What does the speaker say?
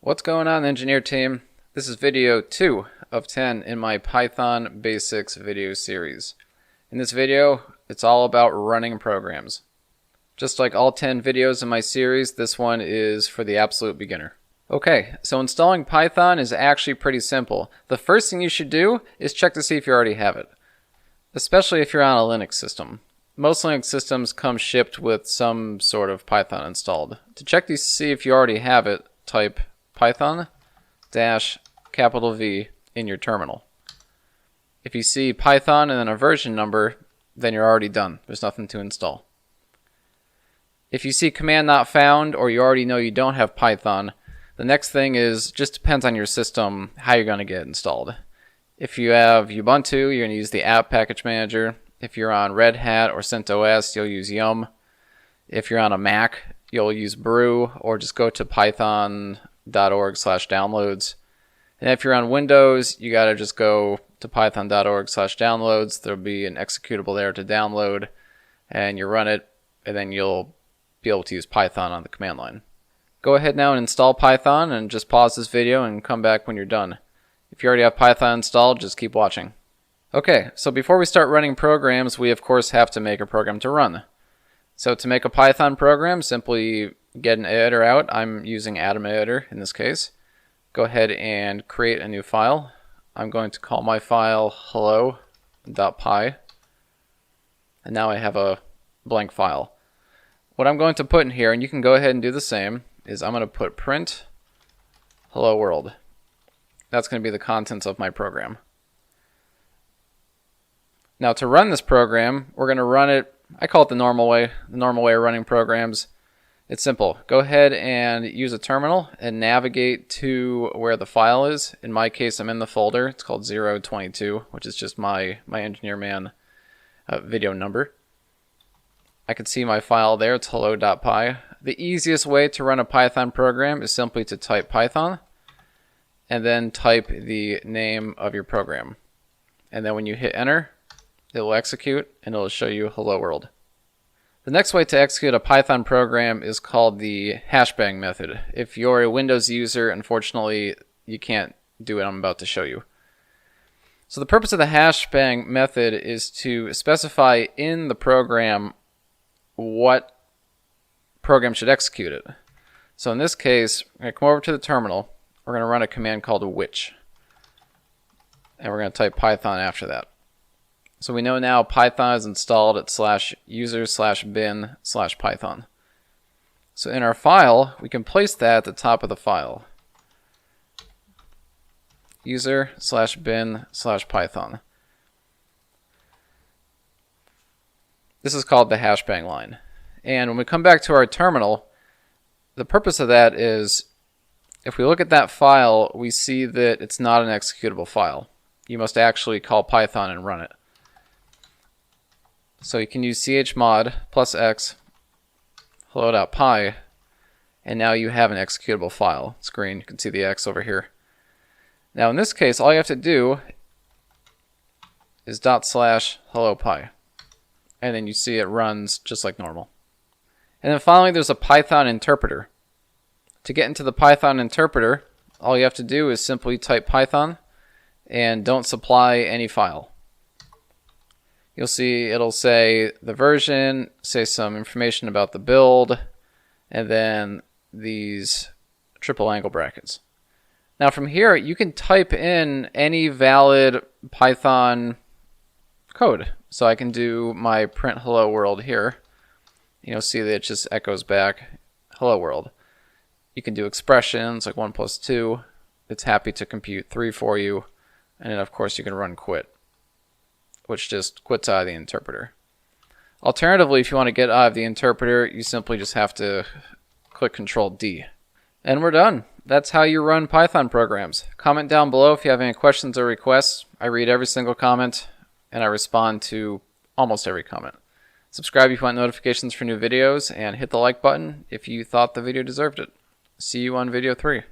What's going on, engineer team? This is video 2 of 10 in my Python Basics video series. In this video, it's all about running programs. Just like all 10 videos in my series, this one is for the absolute beginner. Okay, so installing Python is actually pretty simple. The first thing you should do is check to see if you already have it, especially if you're on a Linux system. Most Linux systems come shipped with some sort of Python installed. To check to see if you already have it, type Python -V in your terminal. If you see Python and then a version number, then you're already done. There's nothing to install. If you see command not found, or you already know you don't have Python, the next thing is, just depends on your system how you're going to get it installed. If you have Ubuntu, you're going to use the app package manager. If you're on Red Hat or CentOS, you'll use Yum. If you're on a Mac, you'll use Brew, or just go to python.org/downloads. And if you're on Windows, you got to just go to python.org/downloads. There'll be an executable there to download, and you run it, and then you'll be able to use Python on the command line. Go ahead now and install Python, and just pause this video and come back when you're done. If you already have Python installed, just keep watching. Okay, so before we start running programs, we of course have to make a program to run. So to make a Python program, simply get an editor out. I'm using Atom Editor in this case. Go ahead and create a new file. I'm going to call my file hello.py. And now I have a blank file. What I'm going to put in here, and you can go ahead and do the same, is I'm going to put print hello world. That's going to be the contents of my program. Now to run this program, we're going to run it, I call it the normal way of running programs. It's simple. Go ahead and use a terminal and navigate to where the file is. In my case, I'm in the folder. It's called 022, which is just my engineer man video number. I can see my file there. It's hello.py. The easiest way to run a Python program is simply to type Python and then type the name of your program. And then when you hit enter, it will execute and it will show you hello world. The next way to execute a Python program is called the hashbang method. If you're a Windows user, unfortunately, you can't do what I'm about to show you. So the purpose of the hashbang method is to specify in the program what program should execute it. So in this case, we're going to come over to the terminal. We're going to run a command called which. And we're going to type Python after that. So we know now Python is installed at /user/bin/python. So in our file, we can place that at the top of the file. user/bin/python. This is called the hashbang line. And when we come back to our terminal, the purpose of that is, if we look at that file, we see that it's not an executable file. You must actually call Python and run it. So you can use chmod +x hello.py, and now you have an executable file. It's green. You can see the X over here. Now in this case, all you have to do is /hello.py, and then you see it runs just like normal. And then finally, there's a Python interpreter. To get into the Python interpreter, all you have to do is simply type Python and don't supply any file. You'll see it'll say the version, say some information about the build, and then these triple angle brackets. Now from here, you can type in any valid Python code. So I can do my print hello world here. You'll see that it just echoes back hello world. You can do expressions like 1 + 2. It's happy to compute 3 for you. And then of course you can run quit, which just quits out of the interpreter. Alternatively, if you want to get out of the interpreter, you simply just have to click Control-D. And we're done. That's how you run Python programs. Comment down below if you have any questions or requests. I read every single comment, and I respond to almost every comment. Subscribe if you want notifications for new videos, and hit the like button if you thought the video deserved it. See you on video 3.